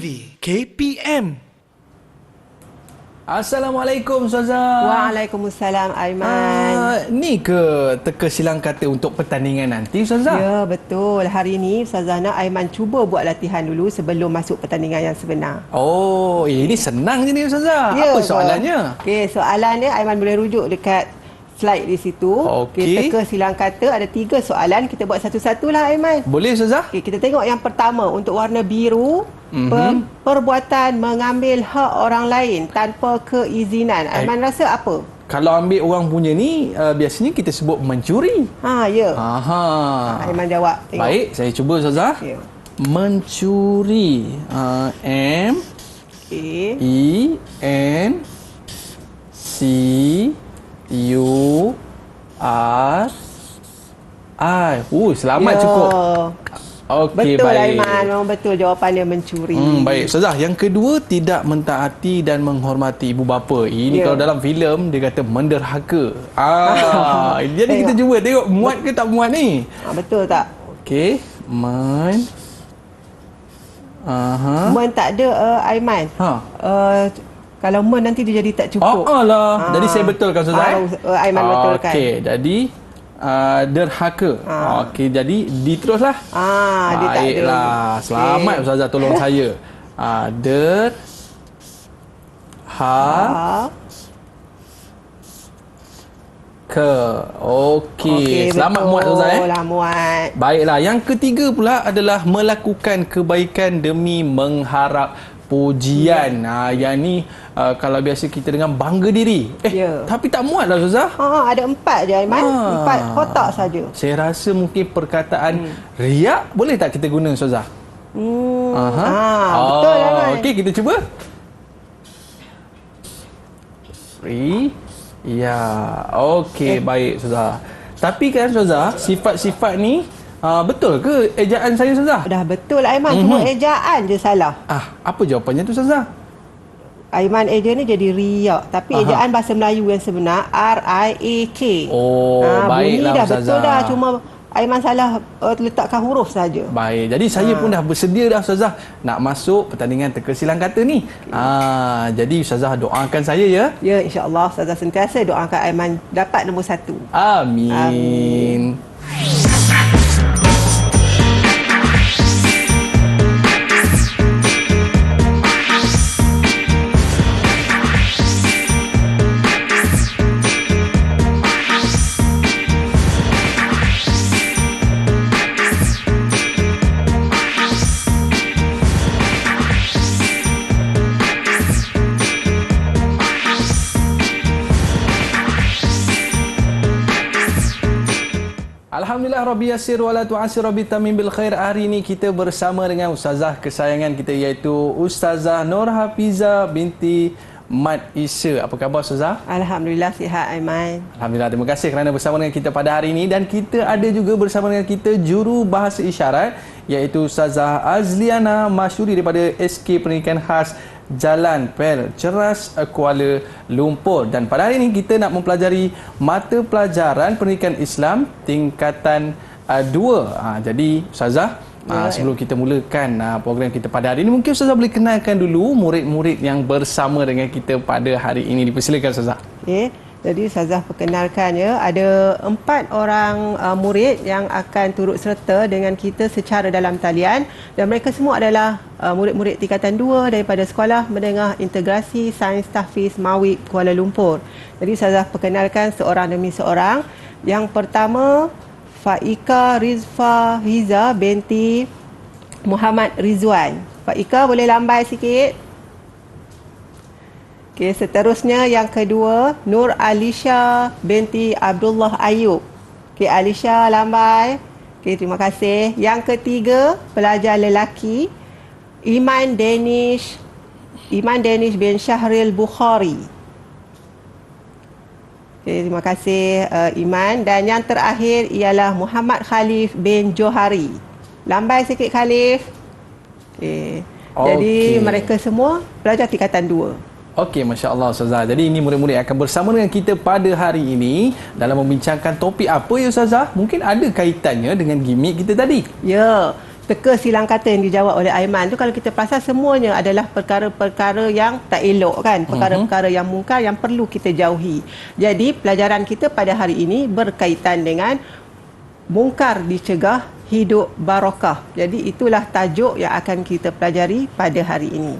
TV KPM. Assalamualaikum Ustazah. Waalaikumsalam Aiman. Ni ke teka silang kata untuk pertandingan nanti Ustazah? Ya, betul. Hari ini Ustazah nak Aiman cuba buat latihan dulu sebelum masuk pertandingan yang sebenar. Oh, ini senang je ni Ustazah. Ya, Apa soalannya? Okey, soalannya Aiman boleh rujuk dekat slide di situ. Okey. Teka silang kata ada 3 soalan. Kita buat satu-satulah Aiman. Boleh Ustazah? Okey, kita tengok yang pertama untuk warna biru. Perbuatan mengambil hak orang lain tanpa keizinan. Aiman rasa apa? Kalau ambil orang punya ni, biasanya kita sebut mencuri. Ya. Aha. Aiman jawab. Tengok. Baik, saya cuba Ustazah. Ya. Mencuri. M Okey. E N C U R I. Selamat cukup. Okey, Betul baik. Aiman, memang betul jawapannya mencuri. Baik, Ustazah. Yang kedua, tidak mentaati dan menghormati ibu bapa. Ini kalau dalam filem dia kata menderhaka. Jadi kita cuba tengok muat ke tak muat ni. Betul tak? Okey, Men tak ada Aiman. Kalau men nanti dia jadi tak cukup. Jadi saya betulkan Ustazah. Aiman betulkan. Okey, jadi derhaka. Okey, jadi diteruslah. Dia tak ada. Baiklah. Selamat Ustazah tolong saya. Okey, selamat betul. muat Ustazah. Muat. Baiklah, yang ketiga pula adalah melakukan kebaikan demi mengharap pujian. Yang ni kalau biasa kita dengan bangga diri. Tapi tak muat lah Ustazah. Ada 4 je Aiman. 4 kotak saja. Saya rasa mungkin perkataan riak boleh tak kita guna Ustazah? Betul Aiman. Okey, kita cuba. Ya. Okey, baik Ustazah. Tapi kan Ustazah, sifat-sifat ni betul ke ejaan saya Ustazah? Dah betul Aiman, cuma ejaan je salah. Apa jawapannya tu Ustazah? Aiman eja ni jadi riak, tapi ejaan bahasa Melayu yang sebenar R-I-A-K. Baiklah bunyi dah Ustazah. betul dah, cuma Aiman salah letakkan huruf saja. Baik, jadi saya pun dah bersedia dah Ustazah nak masuk pertandingan teka silang kata ni. Jadi Ustazah doakan saya ya. Ya, insya-Allah Ustazah sentiasa doakan Aiman dapat nombor 1. Amin. Alhamdulillah Rabbi Yasir wa la tu'asir Rabbi Tamim bil khair. Hari ini kita bersama dengan Ustazah kesayangan kita iaitu Ustazah Nur Hafizah binti Mat Isha. Apa khabar Ustazah? Alhamdulillah sihat Aiman. Alhamdulillah, terima kasih kerana bersama dengan kita pada hari ini. Dan kita ada juga bersama dengan kita juru bahasa isyarat iaitu Ustazah Azliana Masyuri daripada SK Pendidikan Khas Jalan Pel Ceras, Kuala Lumpur. Dan pada hari ini kita nak mempelajari mata pelajaran pendidikan Islam tingkatan 2. Jadi Ustazah, sebelum kita mulakan program kita pada hari ini, mungkin Ustazah boleh kenalkan dulu murid-murid yang bersama dengan kita pada hari ini. Dipersilakan Ustazah. Okey. Jadi Ustazah perkenalkan ya, ada 4 orang murid yang akan turut serta dengan kita secara dalam talian, dan mereka semua adalah murid-murid tingkatan 2 daripada Sekolah Menengah Integrasi Sains Tahfiz Mawib Kuala Lumpur. Jadi Ustazah perkenalkan seorang demi seorang. Yang pertama, Faika Rizfa Hiza binti Muhammad Rizwan. Faika boleh lambai sikit. Okey, seterusnya yang kedua, Nur Alisha binti Abdullah Ayub. Okey, Alisha lambai. Okey, terima kasih. Yang ketiga, pelajar lelaki, Iman Danish bin Syahril Bukhari. Okey, terima kasih Iman. Dan yang terakhir ialah Muhammad Khalif bin Johari. Lambai sikit Khalif. Okey. Jadi mereka semua pelajar tingkatan 2. Okey, Masya Allah Ustazah. Jadi ini murid-murid akan bersama dengan kita pada hari ini dalam membincangkan topik apa ya Ustazah? Mungkin ada kaitannya dengan gimmick kita tadi. Ya, teka silang kata yang dijawab oleh Aiman tu, kalau kita perasan semuanya adalah perkara-perkara yang tak elok kan, perkara-perkara yang mungkar yang perlu kita jauhi. Jadi pelajaran kita pada hari ini berkaitan dengan mungkar dicegah, hidup barakah. Jadi itulah tajuk yang akan kita pelajari pada hari ini.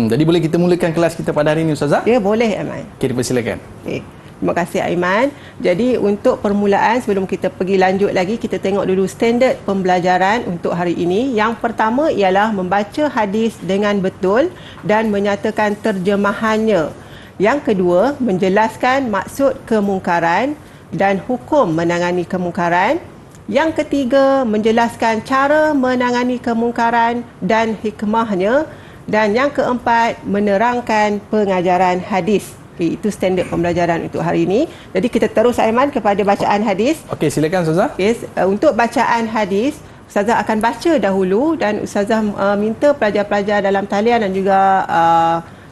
Jadi boleh kita mulakan kelas kita pada hari ini, Ustazah? Ya, boleh Aiman. Okey, dipersilakan. Okay. Terima kasih Aiman. Jadi untuk permulaan, sebelum kita pergi lanjut lagi, kita tengok dulu standard pembelajaran untuk hari ini. Yang pertama ialah membaca hadis dengan betul dan menyatakan terjemahannya. Yang kedua, menjelaskan maksud kemungkaran dan hukum menangani kemungkaran. Yang ketiga, menjelaskan cara menangani kemungkaran dan hikmahnya. Dan yang keempat, menerangkan pengajaran hadis. Okay, itu standard pembelajaran untuk hari ini. Jadi kita terus Aiman kepada bacaan hadis. Okey, silakan Ustazah. Okay, untuk bacaan hadis, Ustazah akan baca dahulu dan Ustazah minta pelajar-pelajar dalam talian dan juga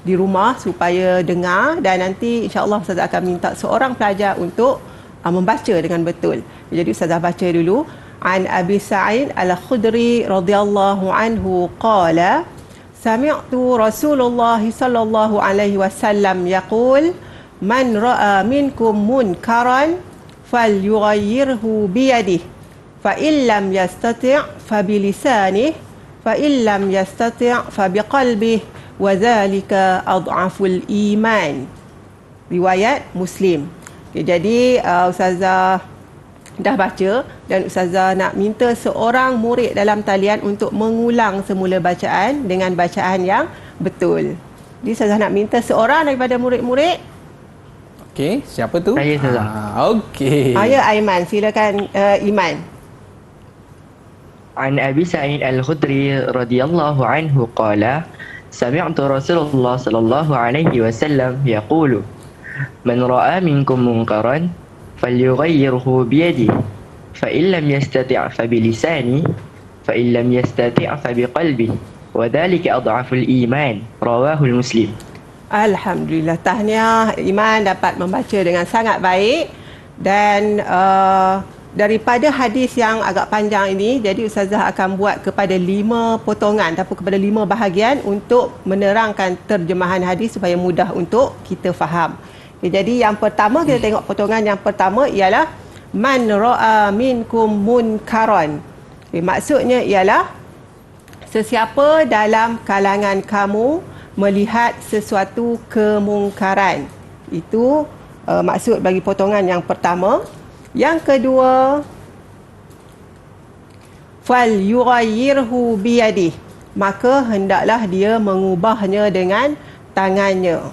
di rumah supaya dengar, dan nanti insya-Allah Ustazah akan minta seorang pelajar untuk membaca dengan betul. Jadi Ustazah baca dulu. An Abi Sa'id Al-Khudri radhiyallahu anhu qala Sami'tu Rasulullah sallallahu alaihi wasallam yaqul man ra'a minkum munkaran falyughayyirhu biyadihi fa in lam yastati' fa bilisanihi fa in lam yastati' fa biqalbihi wa dhalika adhaful iman. Riwayat Muslim. Okay, jadi Ustazah dah baca dan Ustazah nak minta seorang murid dalam talian untuk mengulang semula bacaan dengan bacaan yang betul. Jadi Ustazah nak minta seorang daripada murid-murid. Okey, siapa tu? Saya, Ustazah. Okey. Ya Aiman, silakan Iman. عن أبي سعيد الخدري رضي الله عنه قال سمعت رسول الله صلى الله عليه وسلم يقول من رأى منكم منكرا فليغيره بيده فإن لم يستطع فبلسانه فإن لم يستطع فبقلبه وذلك أضعف الإيمان رواه المسلم. Alhamdulillah, tahniah Iman dapat membaca dengan sangat baik. Dan daripada hadis yang agak panjang ini, jadi Ustazah akan buat kepada 5 potongan ataupun kepada 5 bahagian untuk menerangkan terjemahan hadis supaya mudah untuk kita faham. Okay, jadi yang pertama, kita tengok potongan yang pertama ialah man ra'a minkum munkaran. Okay, maksudnya ialah sesiapa dalam kalangan kamu melihat sesuatu kemungkaran. Itu maksud bagi potongan yang pertama. Yang kedua, fal yughayyirhu biyadihi, maka hendaklah dia mengubahnya dengan tangannya.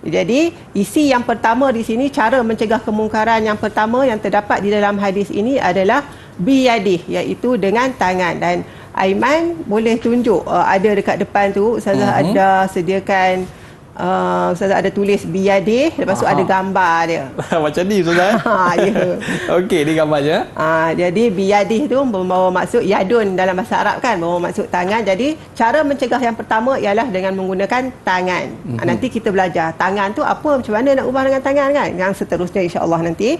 Jadi isi yang pertama di sini, cara mencegah kemungkaran yang pertama yang terdapat di dalam hadis ini adalah biyadih, iaitu dengan tangan. Dan Aiman boleh tunjuk, ada dekat depan tu Ustazah ada sediakan, Ustazah ada tulis biyadih, lepas tu ada gambar dia. Macam ni Ustazah? Ya. Okey, ni gambarnya. Jadi biyadih tu membawa maksud yadun dalam bahasa Arab kan, membawa maksud tangan. Jadi cara mencegah yang pertama ialah dengan menggunakan tangan. Nanti kita belajar tangan tu apa, macam mana nak ubah dengan tangan kan. Yang seterusnya insya-Allah nanti.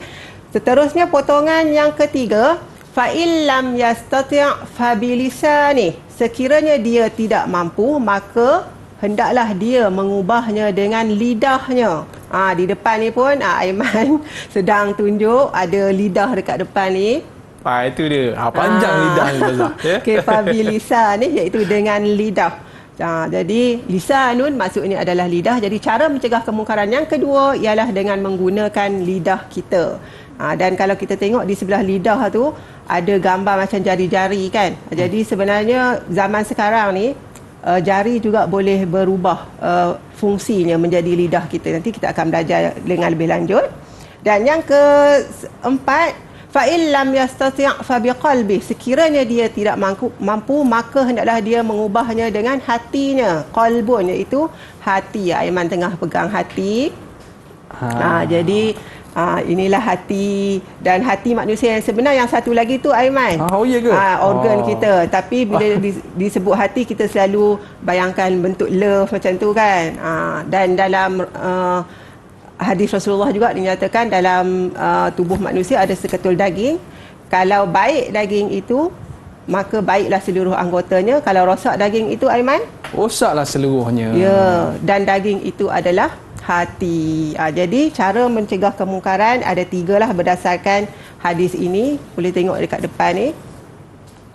Seterusnya potongan yang ketiga, fa illam yastati' fa bilisani, sekiranya dia tidak mampu maka hendaklah dia mengubahnya dengan lidahnya. Di depan ni pun Aiman sedang tunjuk ada lidah dekat depan ni. Itu dia. Panjang lidah ni Ustazah. Okay, fabilisan ni iaitu dengan lidah. Jadi lisanun maksudnya adalah lidah. Jadi cara mencegah kemungkaran yang kedua ialah dengan menggunakan lidah kita. Dan kalau kita tengok di sebelah lidah tu ada gambar macam jari-jari kan. Jadi sebenarnya zaman sekarang ni jari juga boleh berubah fungsinya menjadi lidah kita. Nanti kita akan belajar dengan lebih lanjut. Dan yang keempat, fa in lam yastati' fa biqalbi, sekiranya dia tidak mampu maka hendaklah dia mengubahnya dengan hatinya. Qalbun iaitu hati. Aiman tengah pegang hati. Jadi inilah hati, dan hati manusia yang sebenar yang satu lagi tu Aiman. Ya ke? Organ kita. Tapi bila disebut hati, kita selalu bayangkan bentuk love macam tu kan. Dan dalam hadis Rasulullah juga dinyatakan dalam tubuh manusia ada seketul daging. Kalau baik daging itu, maka baiklah seluruh anggotanya. Kalau rosak daging itu, Aiman? Rosaklah seluruhnya. Ya, dan daging itu adalah hati. Jadi cara mencegah kemungkaran ada 3 lah berdasarkan hadis ini. Boleh tengok dekat depan ni.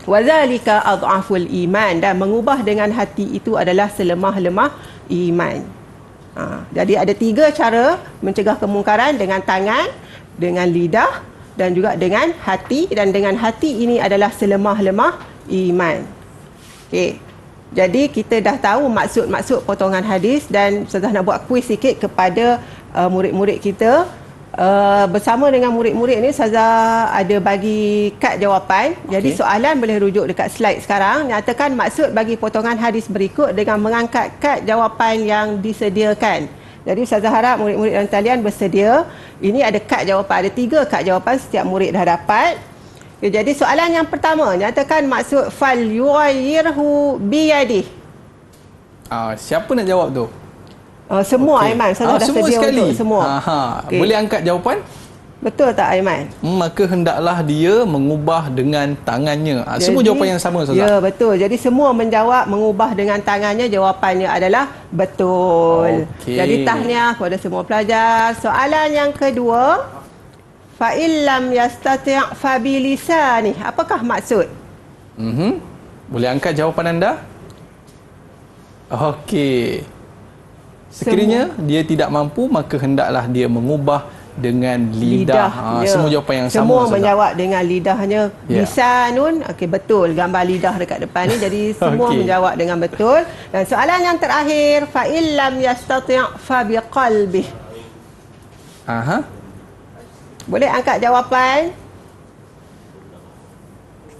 Wazalika adhaful iman, dan mengubah dengan hati itu adalah selemah-lemah iman. Jadi ada 3 cara mencegah kemungkaran, dengan tangan, dengan lidah dan juga dengan hati, dan dengan hati ini adalah selemah-lemah iman. Okey. Jadi kita dah tahu maksud-maksud potongan hadis, dan Ustazah nak buat kuis sikit kepada murid-murid kita. Bersama dengan murid-murid ni Ustazah ada bagi kad jawapan. Jadi soalan boleh rujuk dekat slide sekarang. Nyatakan maksud bagi potongan hadis berikut dengan mengangkat kad jawapan yang disediakan. Jadi Ustazah harap murid-murid dalam talian bersedia. Ini ada kad jawapan, ada 3 kad jawapan, setiap murid dah dapat. Jadi soalan yang pertama, nyatakan maksud fal yughayyirhu biyadihi. Siapa nak jawab tu? Semua, Aiman. Ustazah dah semua sedia sekali. untuk semua. Boleh angkat jawapan? Betul tak, Aiman? Maka hendaklah dia mengubah dengan tangannya. Semua jawapan yang sama, Ustazah. Ya, betul. Jadi semua menjawab mengubah dengan tangannya, jawapannya adalah betul. Jadi tahniah kepada semua pelajar. Soalan yang kedua, fa illam yastati' fa bilisani. Apakah maksud? Boleh angkat jawapan anda? Okey. Sekiranya dia tidak mampu, maka hendaklah dia mengubah dengan lidah. Semua jawapan yang sama. Semua menjawab dengan lidahnya. Lisanun. Okey, betul. Gambar lidah dekat depan ni. Jadi semua menjawab dengan betul. Dan soalan yang terakhir, fa illam yastati' fa biqalbih. Boleh angkat jawapan?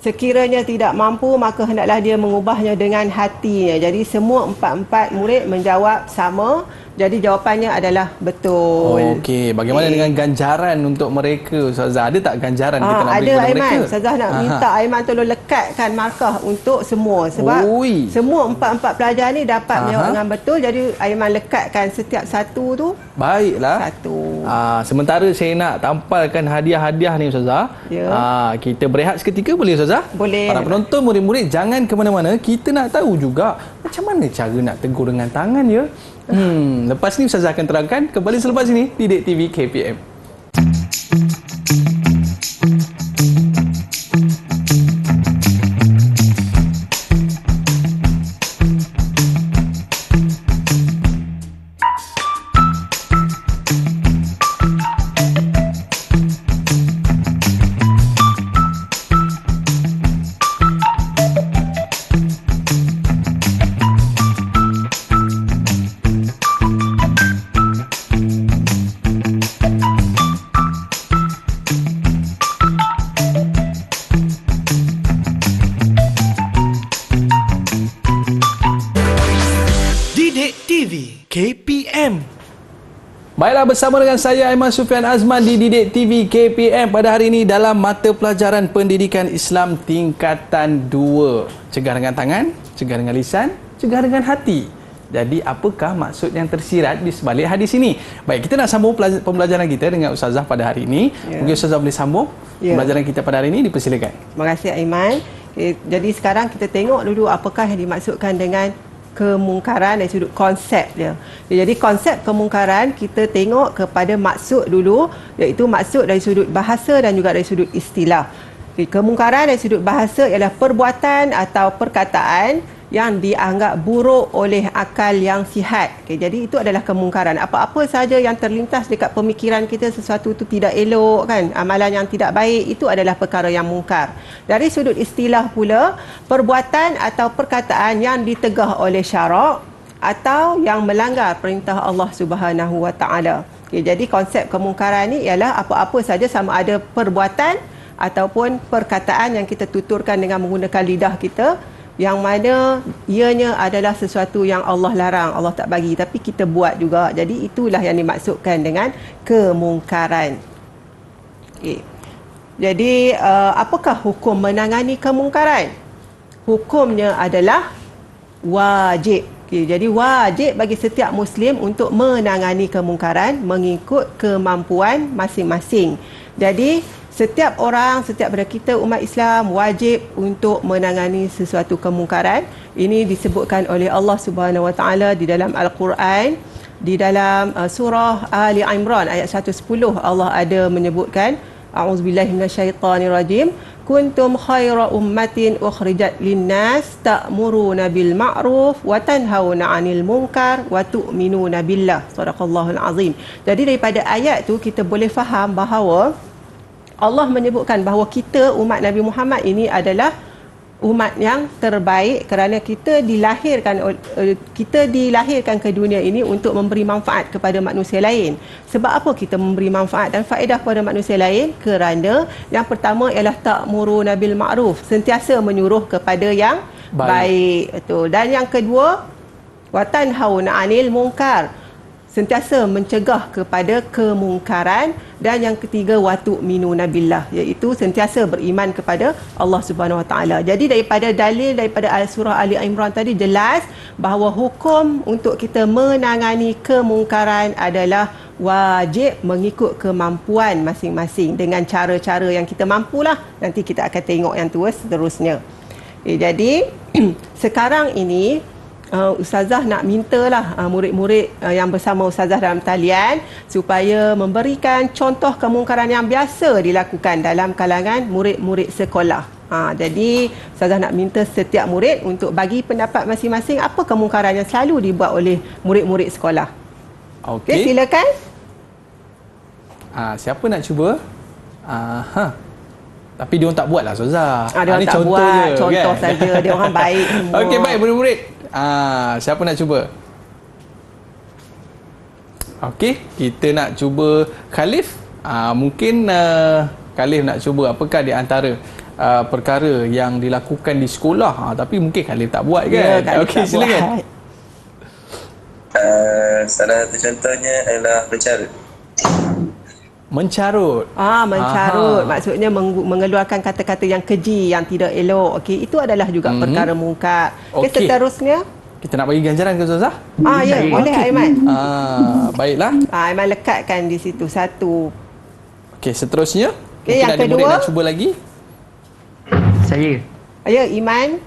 Sekiranya tidak mampu, maka hendaklah dia mengubahnya dengan hatinya. Jadi semua 4 murid menjawab sama. Jadi jawapannya adalah betul. Okey, bagaimana dengan ganjaran untuk mereka, Ustazah? Ada tak ganjaran kita nak beri kepada mereka? Ada, Aiman. Ustazah nak minta Aiman tolong lekatkan markah untuk semua. Sebab semua 4 pelajar ni dapat menjawab dengan betul. Jadi Aiman lekatkan setiap satu tu. Baiklah. Satu. Sementara saya nak tampalkan hadiah-hadiah ni, Ustazah. Kita berehat seketika, boleh, Ustazah? Boleh. Para penonton, murid-murid, jangan ke mana-mana. Kita nak tahu juga macam mana cara nak tegur dengan tangan, ya? Lepas ni Ustazah akan terangkan. Kembali selepas ini di Didik TV KPM. KPM. Baiklah, bersama dengan saya Aiman Sufian Azman di Didik TV KPM pada hari ini dalam mata pelajaran Pendidikan Islam tingkatan 2. Cegah dengan tangan, cegah dengan lisan, cegah dengan hati. Jadi apakah maksud yang tersirat di sebalik hadis ini? Baik, kita nak sambung pembelajaran kita dengan Ustazah pada hari ini. Mungkin Ustazah boleh sambung pembelajaran kita pada hari ini, dipersilakan. Terima kasih, Aiman. Jadi sekarang kita tengok dulu apakah yang dimaksudkan dengan kemungkaran dari sudut konsep dia. Jadi konsep kemungkaran kita tengok kepada maksud dulu, iaitu maksud dari sudut bahasa dan juga dari sudut istilah. Kemungkaran dari sudut bahasa ialah perbuatan atau perkataan yang dianggap buruk oleh akal yang sihat. Jadi itu adalah kemungkaran. Apa-apa saja yang terlintas dekat pemikiran kita, sesuatu itu tidak elok, kan, amalan yang tidak baik, itu adalah perkara yang mungkar. Dari sudut istilah pula, perbuatan atau perkataan yang ditegah oleh syarak atau yang melanggar perintah Allah Subhanahu Wa Taala. Jadi konsep kemungkaran ni ialah apa-apa saja, sama ada perbuatan ataupun perkataan yang kita tuturkan dengan menggunakan lidah kita, yang mana ianya adalah sesuatu yang Allah larang, Allah tak bagi, tapi kita buat juga. Jadi itulah yang dimaksudkan dengan kemungkaran. Jadi apakah hukum menangani kemungkaran? Hukumnya adalah wajib. Jadi wajib bagi setiap Muslim untuk menangani kemungkaran mengikut kemampuan masing-masing. Jadi setiap orang, setiap daripada kita umat Islam wajib untuk menangani sesuatu kemungkaran. Ini disebutkan oleh Allah Subhanahu Wa Taala di dalam Al-Quran, di dalam surah Ali Imran ayat 110. Allah ada menyebutkan, a'udzubillahi minasyaitonirrajim, kuntum khaira ummatin ukhrijat linnas ta'muruna bil ma'ruf wa tanhauna 'anil munkar wa tu'minuna billah. Sadaqallahul azim. Jadi daripada ayat tu kita boleh faham bahawa Allah menyebutkan bahawa kita umat Nabi Muhammad ini adalah umat yang terbaik kerana kita dilahirkan ke dunia ini untuk memberi manfaat kepada manusia lain. Sebab apa kita memberi manfaat dan faedah kepada manusia lain? Kerana yang pertama ialah ta'muruna bil ma'ruf, sentiasa menyuruh kepada yang baik. Betul. Dan yang kedua, wa tanhauna 'anil munkar, sentiasa mencegah kepada kemungkaran. Dan yang ketiga, wa tu'minuna billah, iaitu sentiasa beriman kepada Allah Subhanahu Wa Taala. Jadi daripada dalil daripada surah Ali Imran tadi jelas bahawa hukum untuk kita menangani kemungkaran adalah wajib mengikut kemampuan masing-masing dengan cara-cara yang kita mampulah. Nanti kita akan tengok yang tu seterusnya. Jadi sekarang ini Ustazah nak mintalah murid-murid yang bersama Ustazah dalam talian supaya memberikan contoh kemungkaran yang biasa dilakukan dalam kalangan murid-murid sekolah. Jadi Ustazah nak minta setiap murid untuk bagi pendapat masing-masing apa kemungkaran yang selalu dibuat oleh murid-murid sekolah. Okey, silakan. Siapa nak cuba? Tapi dia orang tak buatlah Ustazah. Dia orang tak buat, contoh kan? Saja. Dia orang baik semua. Okey, baik murid-murid. Siapa nak cuba? Okey, kita nak cuba Khalif. Mungkin Khalif nak cuba apakah di antara perkara yang dilakukan di sekolah, tapi mungkin Khalif tak buat kan? Okey, silakan. Salah satu contohnya adalah bercarut. Mencarut. Mencarut. Maksudnya mengeluarkan kata-kata yang keji, yang tidak elok. Okey, itu adalah juga perkara mungkar. Okey, seterusnya. Kita nak bagi ganjaran ke Ustazah? Ya, boleh Aiman. Baiklah. Aiman lekatkan di situ satu. Okey, seterusnya. Okey, yang ada kedua. Murid nak cuba lagi? Saya. Ya, Iman.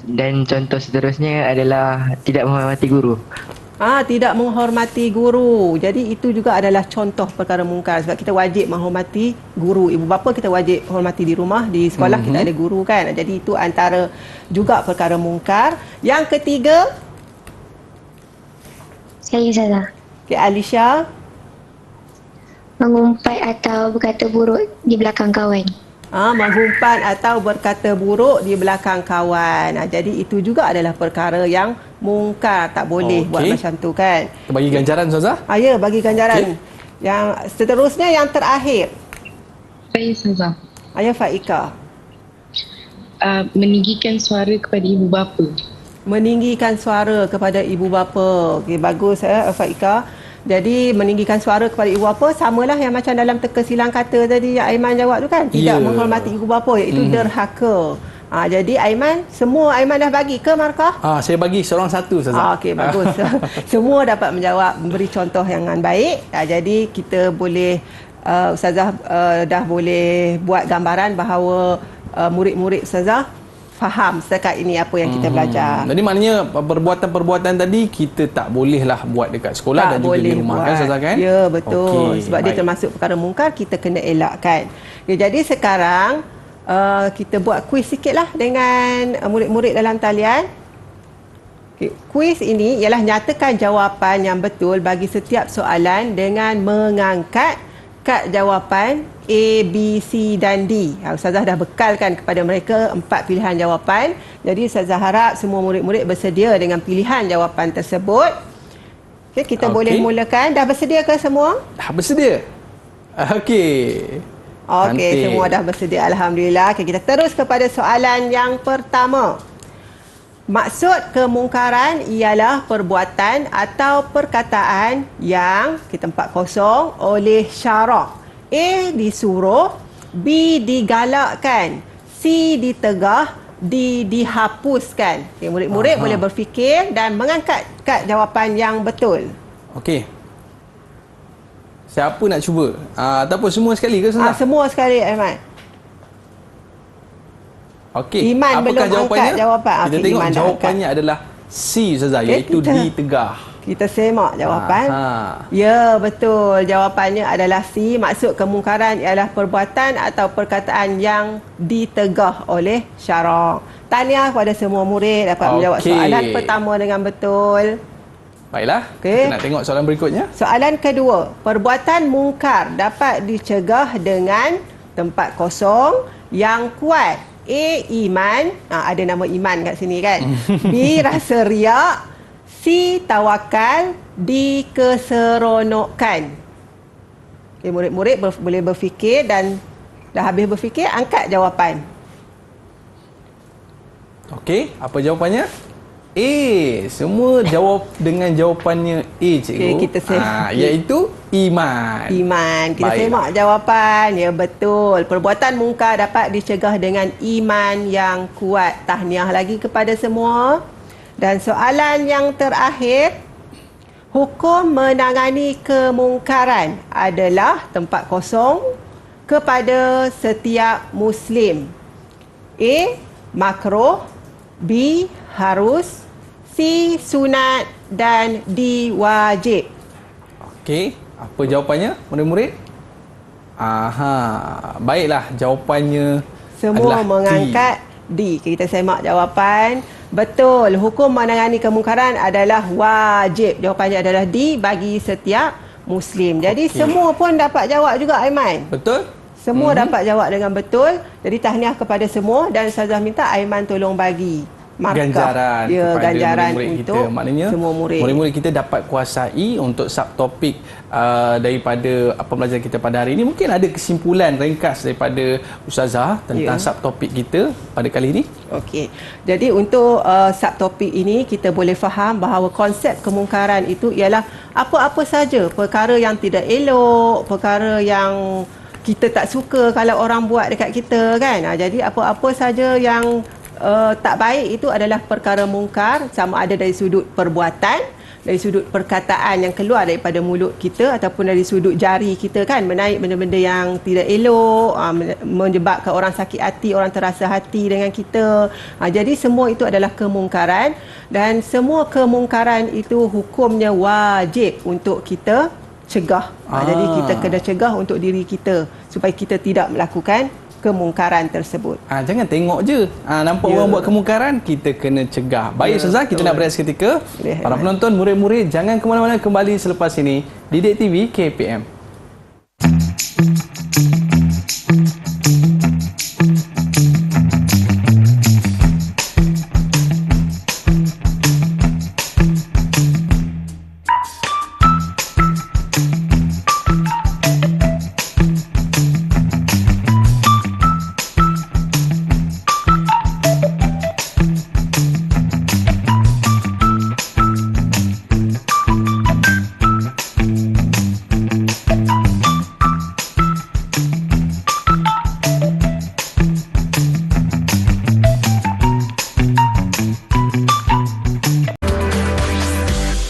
Dan contoh seterusnya adalah tidak menghormati guru. Tidak menghormati guru. Jadi itu juga adalah contoh perkara mungkar. Sebab kita wajib menghormati guru. Ibu bapa kita wajib hormati di rumah, di sekolah kita ada guru kan. Jadi itu antara juga perkara mungkar. Yang ketiga. Saya Ustazah. Okay, Alisha. Mengumpat atau berkata buruk di belakang kawan. Menghumpat atau berkata buruk di belakang kawan. Jadi itu juga adalah perkara yang mungkar. Tak boleh buat macam tu kan. Kita bagi ganjaran Ustazah? Ya, bagi ganjaran. Yang seterusnya, yang terakhir. Saya Ustazah. Faika. Meninggikan suara kepada ibu bapa. Meninggikan suara kepada ibu bapa. Okey, bagus Faika. Jadi meninggikan suara kepada ibu bapa samalah yang macam dalam teka silang kata tadi yang Aiman jawab tu kan. Tidak menghormati ibu bapa, iaitu derhaka. Jadi Aiman, semua Aiman dah bagi ke markah? Saya bagi seorang satu Ustazah. Okey, bagus. Semua dapat menjawab, memberi contoh yang baik. Jadi kita boleh Ustazah dah boleh buat gambaran bahawa murid-murid Ustazah faham setakat ini apa yang kita belajar. Jadi maknanya perbuatan-perbuatan tadi kita tak bolehlah buat dekat sekolah dan juga di rumah kan Ustazah kan? Ya, betul. Sebab dia termasuk perkara mungkar, kita kena elakkan. Jadi sekarang kita buat kuis sikitlah dengan murid-murid dalam talian. Kuis ini ialah nyatakan jawapan yang betul bagi setiap soalan dengan mengangkat kad jawapan A, B, C dan D. Ustazah dah bekalkan kepada mereka 4 pilihan jawapan. Jadi Ustazah harap semua murid-murid bersedia dengan pilihan jawapan tersebut. Kita boleh mulakan. Dah bersedia ke semua? Dah bersedia. Okey, semua dah bersedia. Alhamdulillah. Kita terus kepada soalan yang pertama. Maksud kemungkaran ialah perbuatan atau perkataan yang kita 40 oleh syarak. A disuruh, B digalakkan, C ditegah, D dihapuskan. Murid-murid boleh berfikir dan mengangkat kad jawapan yang betul. Okey. Siapa nak cuba? Ataupun semua sekali ke Ustazah? Semua sekali Aiman. Okey. Iman Apakah belum jawapannya? angkat jawapan. Kita Okey, tengok Iman dah jawapannya adalah C Ustazah, iaitu kita- ditegah. Kita semak jawapan. Aha. Ya, betul. Jawapannya adalah C. Maksud kemungkaran ialah perbuatan atau perkataan yang ditegah oleh syarak. Tahniah kepada semua murid dapat menjawab Okey. soalan pertama dengan betul. Baiklah, Okey. kita nak tengok soalan berikutnya. Soalan kedua, perbuatan mungkar dapat dicegah dengan tempat kosong yang kuat. A. Iman. Ada nama Iman kat sini kan. B. Rasa riak. C. Tawakal. D. Keseronokan. Okay, murid-murid boleh berfikir dan dah habis berfikir, angkat jawapan. Okey, apa jawapannya? A. Semua jawab dengan jawapannya A, cikgu. Okey, kita iaitu iman. Iman. Kita Baiklah. semak jawapan. Ya, betul. Perbuatan mungkar dapat dicegah dengan iman yang kuat. Tahniah lagi kepada semua. Dan soalan yang terakhir, hukum menangani kemungkaran adalah tempat kosong kepada setiap Muslim. A. Makruh. B. Harus. C. Sunat. Dan D. Wajib. Okey, apa jawapannya murid-murid? Baiklah, jawapannya Semua adalah mengangkat D. Kita semak jawapan. Betul. Hukum menangani kemungkaran adalah wajib. Jawapannya adalah D bagi setiap Muslim. Jadi Okey. semua pun dapat jawab juga Aiman. Betul? Semua dapat jawab dengan betul. Jadi tahniah kepada semua dan Ustazah minta Aiman tolong bagi markah. Ganjaran Ya, kepada ganjaran murid-murid untuk kita. Maknanya semua murid. murid-murid kita dapat kuasai untuk subtopik daripada pembelajaran kita pada hari ini. Mungkin ada kesimpulan ringkas daripada Ustazah tentang Ya. subtopik kita pada kali ini. Okey. Jadi untuk subtopik ini kita boleh faham bahawa konsep kemungkaran itu ialah apa-apa saja perkara yang tidak elok, perkara yang kita tak suka kalau orang buat dekat kita kan. Jadi apa-apa saja yang tak baik itu adalah perkara mungkar, sama ada dari sudut perbuatan, dari sudut perkataan yang keluar daripada mulut kita ataupun dari sudut jari kita kan, menaik benda-benda yang tidak elok, menyebabkan orang sakit hati, orang terasa hati dengan kita. Jadi semua itu adalah kemungkaran dan semua kemungkaran itu hukumnya wajib untuk kita cegah. Jadi kita kena cegah untuk diri kita supaya kita tidak melakukan kemungkaran tersebut. Jangan tengok je. Nampak Ya. orang buat kemungkaran, kita kena cegah. Baik, Ustazah, kita nak berehat seketika. Boleh, Para Aiman. penonton, murid-murid, jangan ke mana-mana, kembali selepas ini. Didik TV KPM.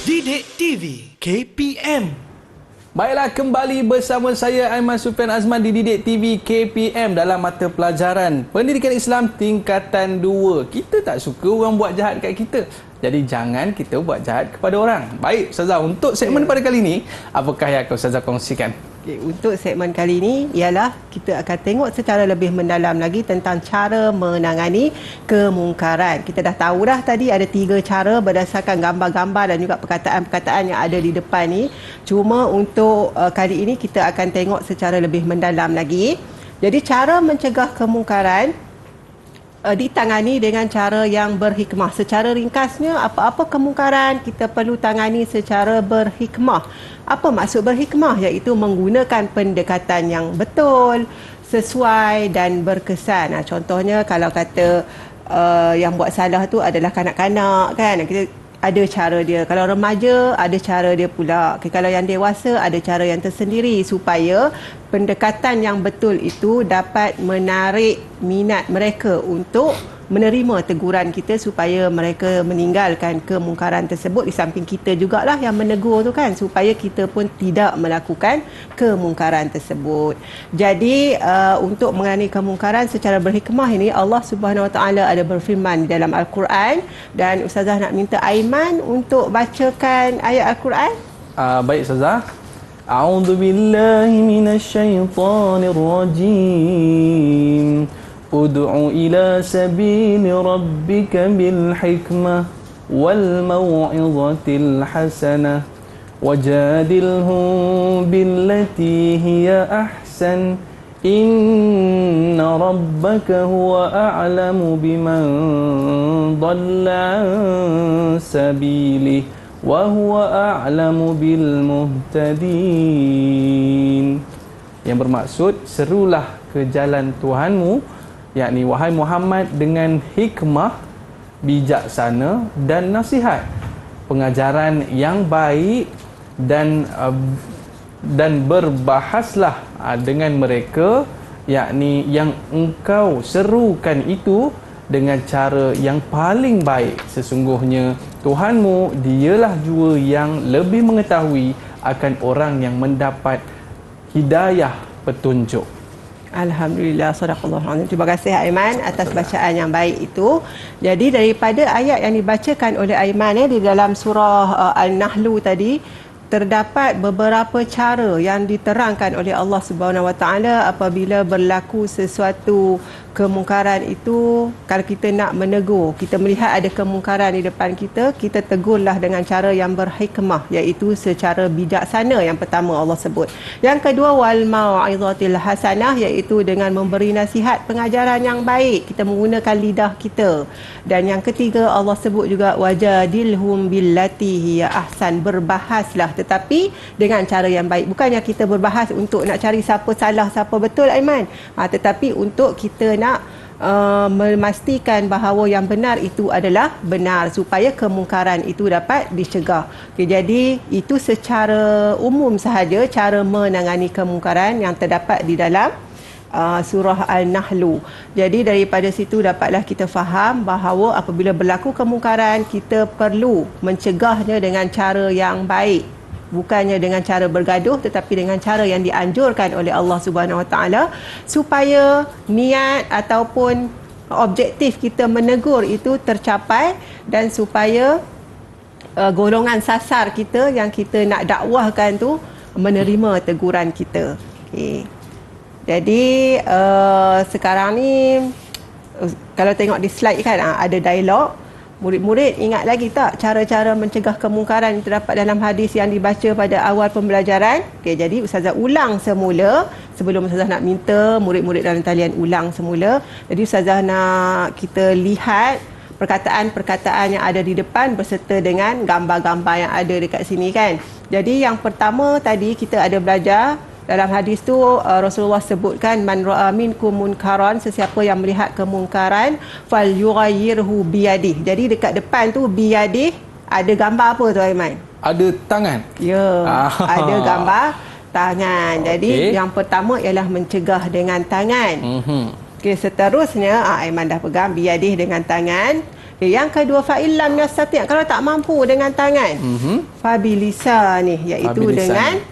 Didik TV KPM. Baiklah, kembali bersama saya Aiman Sufian Azman di Didik TV KPM dalam mata pelajaran Pendidikan Islam tingkatan 2. Kita tak suka orang buat jahat dekat kita. Jadi jangan kita buat jahat kepada orang. Baik, Ustazah, untuk segmen pada kali ini, apakah yang akan Ustazah kongsikan? Okay, untuk segmen kali ini ialah kita akan tengok secara lebih mendalam lagi tentang cara menangani kemungkaran. Kita dah tahu dah tadi ada 3 cara berdasarkan gambar-gambar dan juga perkataan-perkataan yang ada di depan ni. Cuma untuk kali ini kita akan tengok secara lebih mendalam lagi. Jadi cara mencegah kemungkaran ditangani dengan cara yang berhikmah. Secara ringkasnya, apa-apa kemungkaran kita perlu tangani secara berhikmah. Apa maksud berhikmah? Iaitu menggunakan pendekatan yang betul, sesuai dan berkesan. Contohnya kalau kata yang buat salah tu adalah kanak-kanak kan, kita ada cara dia. Kalau remaja, ada cara dia pula. Kalau yang dewasa, ada cara yang tersendiri supaya pendekatan yang betul itu dapat menarik minat mereka untuk menerima teguran kita supaya mereka meninggalkan kemungkaran tersebut. Di samping kita jugalah yang menegur tu kan, supaya kita pun tidak melakukan kemungkaran tersebut. Jadi untuk mengenai kemungkaran secara berhikmah ini, Allah Subhanahu Wa Taala ada berfirman di dalam Al-Quran, dan Ustazah nak minta Aiman untuk bacakan ayat Al-Quran. Baik Ustazah. A'udzu billahi minasyaitonir rajim. Ud'u ila sabili rabbika bil hikmah wal mau'izatil hasanah wajadilhum billati hiya ahsan. Inna rabbaka huwa a'lamu biman dhalla an sabilihi wa huwa a'lamu bil muhtadin. Yang bermaksud, serulah ke jalan Tuhanmu, yakni wahai Muhammad, dengan hikmah, bijaksana dan nasihat, pengajaran yang baik, dan berbahaslah dengan mereka, yakni yang engkau serukan itu dengan cara yang paling baik. Sesungguhnya Tuhanmu dialah jua yang lebih mengetahui akan orang yang mendapat hidayah petunjuk. Alhamdulillah, sadaqallahu alazim. Terima kasih Aiman atas bacaan yang baik itu. Jadi daripada ayat yang dibacakan oleh Aiman di dalam surah An-Nahlu tadi, terdapat beberapa cara yang diterangkan oleh Allah Subhanahu Wa Taala apabila berlaku sesuatu kemungkaran itu. Kalau kita nak menegur, kita melihat ada kemungkaran di depan kita, kita tegurlah dengan cara yang berhikmah, iaitu secara bijaksana. Yang pertama Allah sebut. Yang kedua, wal mau'izatil hasanah, iaitu dengan memberi nasihat, pengajaran yang baik, kita menggunakan lidah kita. Dan yang ketiga Allah sebut juga wajadilhum billati hiya ahsan, berbahaslah tetapi dengan cara yang baik. Bukannya kita berbahas untuk nak cari siapa salah siapa betul, Aiman, tetapi untuk kita nak memastikan bahawa yang benar itu adalah benar, supaya kemungkaran itu dapat dicegah. Okay, jadi itu secara umum sahaja cara menangani kemungkaran yang terdapat di dalam surah Al-Nahlu. Jadi daripada situ dapatlah kita faham bahawa apabila berlaku kemungkaran, kita perlu mencegahnya dengan cara yang baik. Bukannya dengan cara bergaduh, tetapi dengan cara yang dianjurkan oleh Allah Subhanahu Wa Taala, supaya niat ataupun objektif kita menegur itu tercapai, dan supaya golongan sasar kita yang kita nak dakwahkan tu menerima teguran kita. Okay. Jadi sekarang ni kalau tengok di slide kan, ada dialog. Murid-murid ingat lagi tak cara-cara mencegah kemungkaran yang terdapat dalam hadis yang dibaca pada awal pembelajaran? Okey, jadi Ustazah ulang semula sebelum Ustazah nak minta murid-murid dalam talian ulang semula. Jadi Ustazah nak kita lihat perkataan-perkataan yang ada di depan berserta dengan gambar-gambar yang ada dekat sini kan. Jadi yang pertama tadi kita ada belajar dalam hadis tu, Rasulullah sebutkan man ra'a minkum munkaran, sesiapa yang melihat kemungkaran falyughayyirhu biyadih. Jadi dekat depan tu biyadih ada gambar apa tu, Aiman? Ada tangan. Ya, ada gambar tangan. Jadi yang pertama ialah mencegah dengan tangan. Okey, seterusnya Aiman dah pegang biyadih dengan tangan. Okay, yang kedua fa'illam yastati', kalau tak mampu dengan tangan, fabilisan, iaitu dengan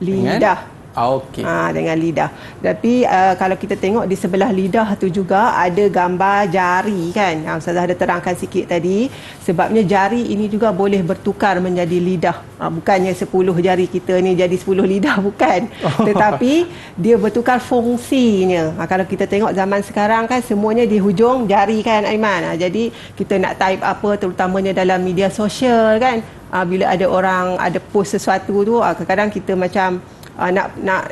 lidah. Okey. Dengan lidah. Tapi kalau kita tengok di sebelah lidah tu juga ada gambar jari kan. Ustazah ada terangkan sikit tadi. Sebabnya jari ini juga boleh bertukar menjadi lidah. Bukannya 10 jari kita ni jadi 10 lidah, bukan. Tetapi dia bertukar fungsinya. Kalau kita tengok zaman sekarang kan semuanya di hujung jari kan, Aiman. Jadi kita nak type apa, terutamanya dalam media sosial kan. Bila ada orang ada post sesuatu tu, kadang-kadang kita macam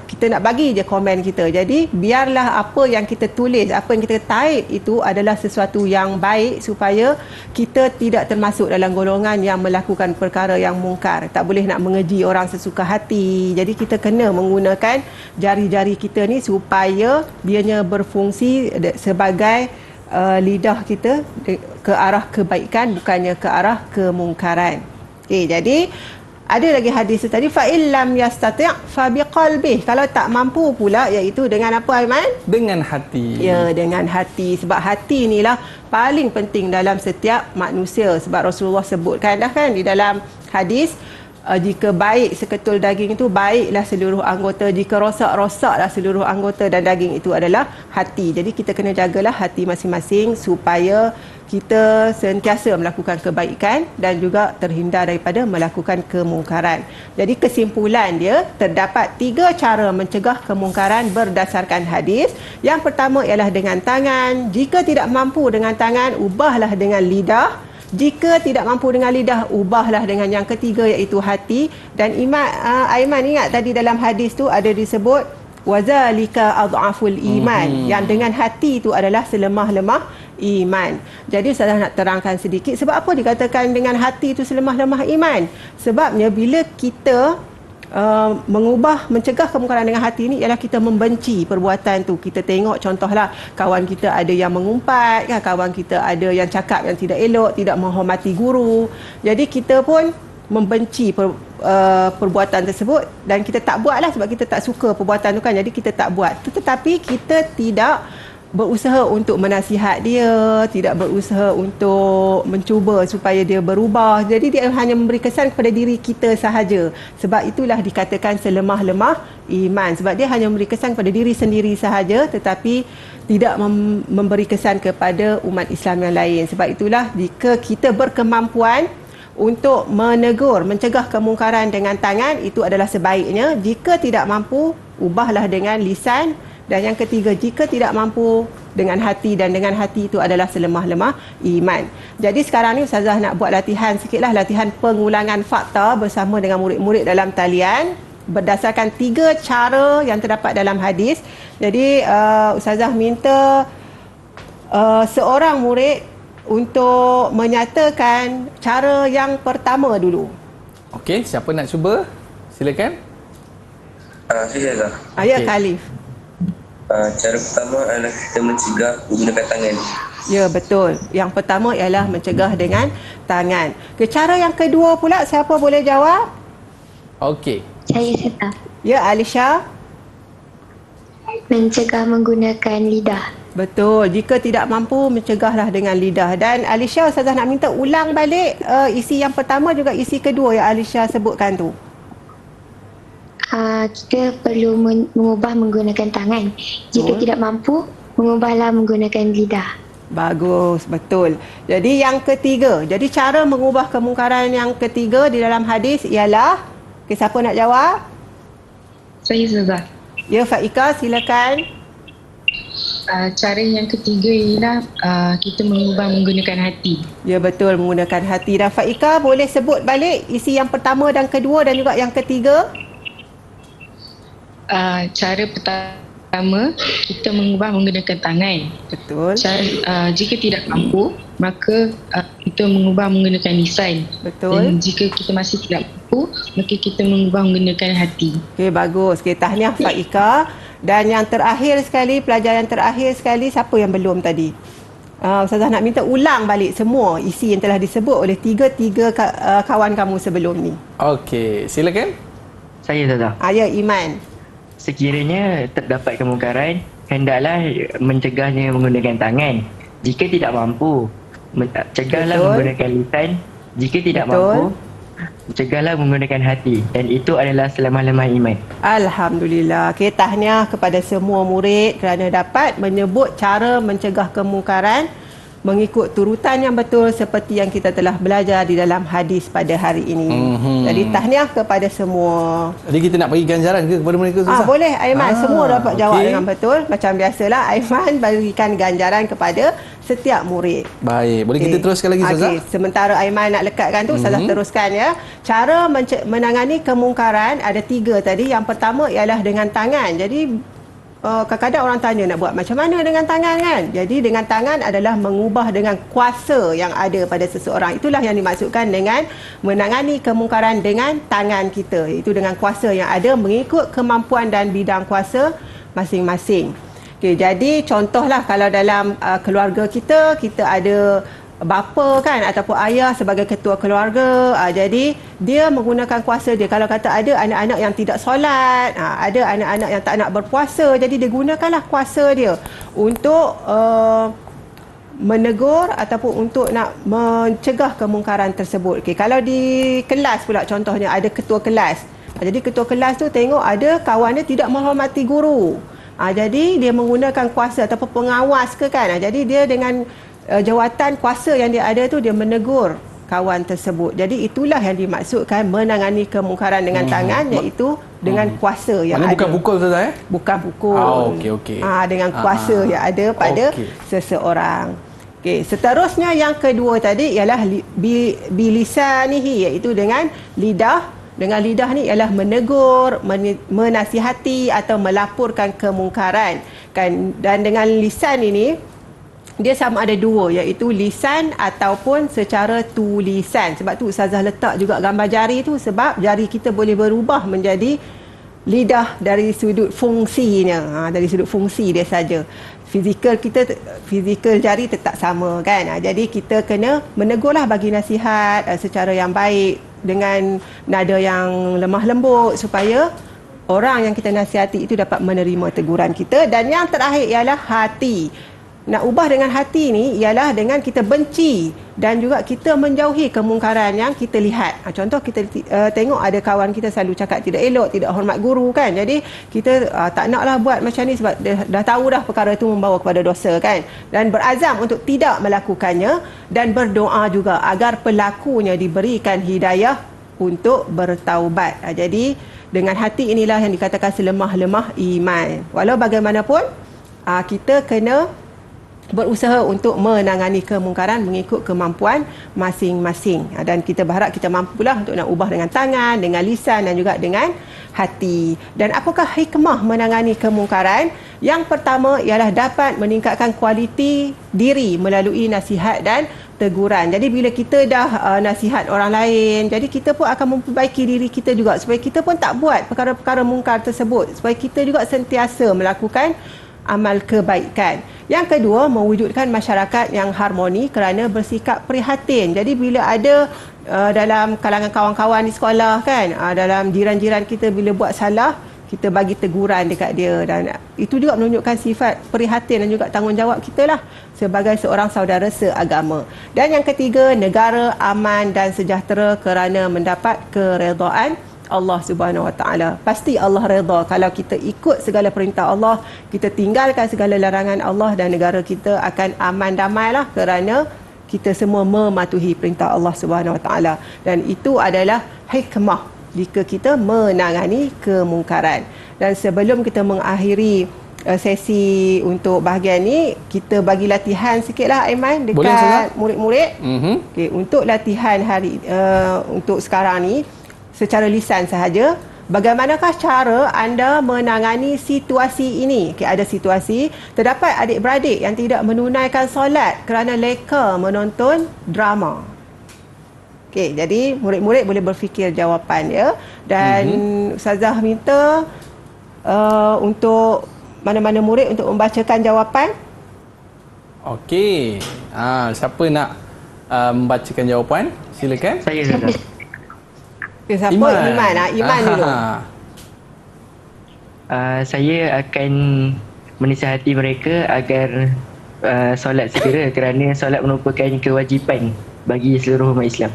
kita nak bagi je komen kita. Jadi biarlah apa yang kita tulis, apa yang kita type itu adalah sesuatu yang baik, supaya kita tidak termasuk dalam golongan yang melakukan perkara yang mungkar. Tak boleh nak mengeji orang sesuka hati. Jadi kita kena menggunakan jari-jari kita ni supaya dianya berfungsi sebagai lidah kita ke arah kebaikan, bukannya ke arah kemungkaran. Okey, jadi ada lagi hadis tu tadi, fa illam yastati' fa biqalbih. Kalau tak mampu pula, iaitu dengan apa Aiman? Dengan hati. Ya, dengan hati. Sebab hati inilah paling penting dalam setiap manusia. Sebab Rasulullah sebutkan dah kan di dalam hadis, jika baik seketul daging itu, baiklah seluruh anggota. Jika rosak, rosaklah seluruh anggota. Dan daging itu adalah hati. Jadi kita kena jagalah hati masing-masing supaya kita sentiasa melakukan kebaikan dan juga terhindar daripada melakukan kemungkaran. Jadi kesimpulan dia, terdapat 3 cara mencegah kemungkaran berdasarkan hadis. Yang pertama ialah dengan tangan. Jika tidak mampu dengan tangan, ubahlah dengan lidah. Jika tidak mampu dengan lidah, ubahlah dengan yang ketiga, iaitu hati. Dan Aiman ingat tadi dalam hadis tu ada disebut wazalika adhaful iman. Yang dengan hati itu adalah selemah-lemah iman. Jadi saya nak terangkan sedikit sebab apa dikatakan dengan hati itu selemah-lemah iman. Sebabnya bila kita mencegah kemungkaran dengan hati ini ialah kita membenci perbuatan tu. Kita tengok contohlah kawan kita ada yang mengumpat kan, kawan kita ada yang cakap yang tidak elok, tidak menghormati guru. Jadi kita pun membenci perbuatan tersebut dan kita tak buatlah sebab kita tak suka perbuatan tu kan. Jadi kita tak buat. Tetapi kita tidak berusaha untuk menasihat dia, tidak berusaha untuk mencuba supaya dia berubah. Jadi dia hanya memberi kesan kepada diri kita sahaja. Sebab itulah dikatakan selemah-lemah iman. Sebab dia hanya memberi kesan kepada diri sendiri sahaja tetapi tidak memberi kesan kepada umat Islam yang lain. Sebab itulah jika kita berkemampuan untuk menegur, mencegah kemungkaran dengan tangan, itu adalah sebaiknya. Jika tidak mampu, ubahlah dengan lisan. Dan yang ketiga, jika tidak mampu dengan hati, dan dengan hati itu adalah selemah-lemah iman. Jadi sekarang ni Ustazah nak buat latihan sikitlah, latihan pengulangan fakta bersama dengan murid-murid dalam talian berdasarkan 3 cara yang terdapat dalam hadis. Jadi Ustazah minta seorang murid untuk menyatakan cara yang pertama dulu. Okey, siapa nak cuba? Silakan. Saya lah. Ya, Okey. Khalif. Cara pertama adalah kita mencegah menggunakan tangan. Ya, betul. Yang pertama ialah mencegah dengan tangan. Cara yang kedua pula, siapa boleh jawab? Okey. Saya Seta. Ya, Alisha. Mencegah menggunakan lidah. Betul. Jika tidak mampu, mencegahlah dengan lidah. Dan Alisha, Ustazah nak minta ulang balik isi yang pertama juga isi kedua yang Alisha sebutkan tu. Kita perlu mengubah menggunakan tangan. Jika Betul. tidak mampu, mengubahlah menggunakan lidah. Bagus, betul. Jadi yang ketiga, jadi cara mengubah kemungkaran yang ketiga di dalam hadis ialah, siapa nak jawab? Saya Ustazah. Ya, Faika, silakan. Cara yang ketiga ialah kita mengubah menggunakan hati. Ya, betul, menggunakan hati. Dan Faika boleh sebut balik isi yang pertama dan kedua dan juga yang ketiga? Cara pertama, kita mengubah menggunakan tangan. Betul. Jika tidak mampu, maka kita mengubah menggunakan lisan. Betul. Dan jika kita masih tidak mampu, maka kita mengubah menggunakan hati. Okey, bagus. Okey, tahniah Faika. Dan yang terakhir sekali, pelajar yang terakhir sekali, siapa yang belum tadi? Ustazah nak minta ulang balik semua isi yang telah disebut oleh tiga kawan kamu sebelum ni. Okey, silakan. Saya Ustazah. Ya, Iman. Sekiranya terdapat kemungkaran, hendaklah mencegahnya menggunakan tangan. Jika tidak mampu, cegahlah Betul. menggunakan lisan. Jika tidak Betul. mampu, cegahlah menggunakan hati. Dan itu adalah selemah-lemah iman. Alhamdulillah. Okey, tahniah kepada semua murid kerana dapat menyebut cara mencegah kemungkaran mengikut turutan yang betul seperti yang kita telah belajar di dalam hadis pada hari ini. Jadi tahniah kepada semua. Jadi kita nak bagi ganjaran ke kepada mereka, Ustazah? Boleh Aiman, semua dapat jawab okey. dengan betul. Macam biasalah Aiman berikan ganjaran kepada setiap murid. Baik, boleh kita teruskan lagi, Ustazah? Okey, sementara Aiman nak lekatkan tu, Ustazah teruskan ya. Cara menangani kemungkaran ada 3 tadi. Yang pertama ialah dengan tangan. Jadi kadang-kadang orang tanya nak buat macam mana dengan tangan kan? Jadi dengan tangan adalah mengubah dengan kuasa yang ada pada seseorang. Itulah yang dimaksudkan dengan menangani kemungkaran dengan tangan kita. Itu dengan kuasa yang ada mengikut kemampuan dan bidang kuasa masing-masing. Okey, jadi contohlah kalau dalam keluarga kita ada bapa kan ataupun ayah sebagai ketua keluarga. Jadi dia menggunakan kuasa dia. Kalau kata ada anak-anak yang tidak solat, ada anak-anak yang tak nak berpuasa, jadi dia gunakanlah kuasa dia untuk menegur ataupun untuk nak mencegah kemungkaran tersebut. Okey, kalau di kelas pula contohnya ada ketua kelas. Jadi ketua kelas tu tengok ada kawan dia tidak menghormati guru. Jadi dia menggunakan kuasa ataupun pengawas ke kan. Jadi dia dengan jawatan kuasa yang dia ada tu dia menegur kawan tersebut. Jadi itulah yang dimaksudkan menangani kemungkaran dengan tangan, iaitu dengan kuasa yang ada. Bukan pukul Ustazah Bukan pukul. Okey. Dengan kuasa yang ada pada seseorang. Okey, seterusnya yang kedua tadi ialah bilisanihi, iaitu dengan lidah. Dengan lidah ni ialah menegur, menasihati atau melaporkan kemungkaran. Kan? Dan dengan lisan ini dia sama ada dua, iaitu lisan ataupun secara tulisan. Sebab tu Ustazah letak juga gambar jari tu, sebab jari kita boleh berubah menjadi lidah dari sudut fungsinya. Dari sudut fungsi dia saja. Fizikal jari tetap sama kan. Jadi kita kena menegurlah, bagi nasihat secara yang baik dengan nada yang lemah lembut supaya orang yang kita nasihati itu dapat menerima teguran kita. Dan yang terakhir ialah hati. Nak ubah dengan hati ni ialah dengan kita benci dan juga kita menjauhi kemungkaran yang kita lihat. Contoh kita tengok ada kawan kita selalu cakap tidak elok, tidak hormat guru kan. Jadi kita tak naklah buat macam ni sebab dah tahu dah perkara itu membawa kepada dosa kan. Dan berazam untuk tidak melakukannya dan berdoa juga agar pelakunya diberikan hidayah untuk bertaubat. Jadi dengan hati inilah yang dikatakan selemah-lemah iman. Walau bagaimanapun kita kena berusaha untuk menangani kemungkaran mengikut kemampuan masing-masing. Dan kita berharap kita mampulah untuk nak ubah dengan tangan, dengan lisan dan juga dengan hati. Dan apakah hikmah menangani kemungkaran? Yang pertama ialah dapat meningkatkan kualiti diri melalui nasihat dan teguran. Jadi bila kita dah nasihat orang lain, jadi kita pun akan memperbaiki diri kita juga supaya kita pun tak buat perkara-perkara mungkar tersebut, supaya kita juga sentiasa melakukan amal kebaikan. Yang kedua, mewujudkan masyarakat yang harmoni kerana bersikap prihatin. Jadi bila ada dalam kalangan kawan-kawan di sekolah kan, dalam jiran-jiran kita bila buat salah, kita bagi teguran dekat dia, dan itu juga menunjukkan sifat prihatin dan juga tanggungjawab kita lah sebagai seorang saudara seagama. Dan yang ketiga, negara aman dan sejahtera kerana mendapat keredaan Allah Subhanahu Wa Taala. Pasti Allah redha kalau kita ikut segala perintah Allah, kita tinggalkan segala larangan Allah, dan negara kita akan aman damailah kerana kita semua mematuhi perintah Allah Subhanahu Wa Taala. Dan itu adalah hikmah jika kita menangani kemungkaran. Dan sebelum kita mengakhiri sesi untuk bahagian ni, kita bagi latihan sikitlah Aiman dekat murid-murid. Okay, untuk latihan hari untuk sekarang ni secara lisan sahaja, bagaimanakah cara anda menangani situasi ini? Okay, ada situasi terdapat adik-beradik yang tidak menunaikan solat kerana leka menonton drama. Okey, jadi murid-murid boleh berfikir jawapan ya. Dan Ustazah minta untuk mana-mana murid untuk membacakan jawapan. Okey. Siapa nak membacakan jawapan? Silakan. Saya Ustazah. Okay, siapa? Iman. Iman dulu. Saya akan menasihati mereka agar solat segera kerana solat merupakan kewajipan bagi seluruh umat Islam.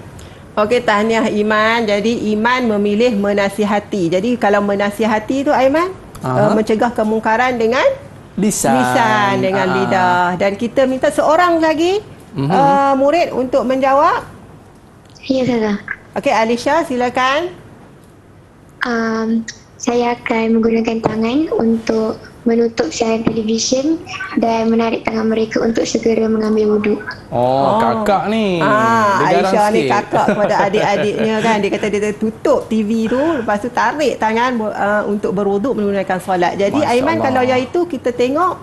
Okey, tahniah Iman. Jadi Iman memilih menasihati. Jadi kalau menasihati tu Aiman, mencegah kemungkaran dengan lisan dengan lidah. Dan kita minta seorang lagi murid untuk menjawab. Ya, Ustazah. Okey, Alisha silakan. Saya akan menggunakan tangan untuk menutup siaran televisyen dan menarik tangan mereka untuk segera mengambil wuduk. Kakak ni. Dia garang Aisyah ni sikit. kakak kepada adik-adiknya kan. Dia kata dia tutup TV tu, lepas tu tarik tangan untuk berwuduk menunaikan solat. Jadi Masya Aiman, Allah. kalau yang itu kita tengok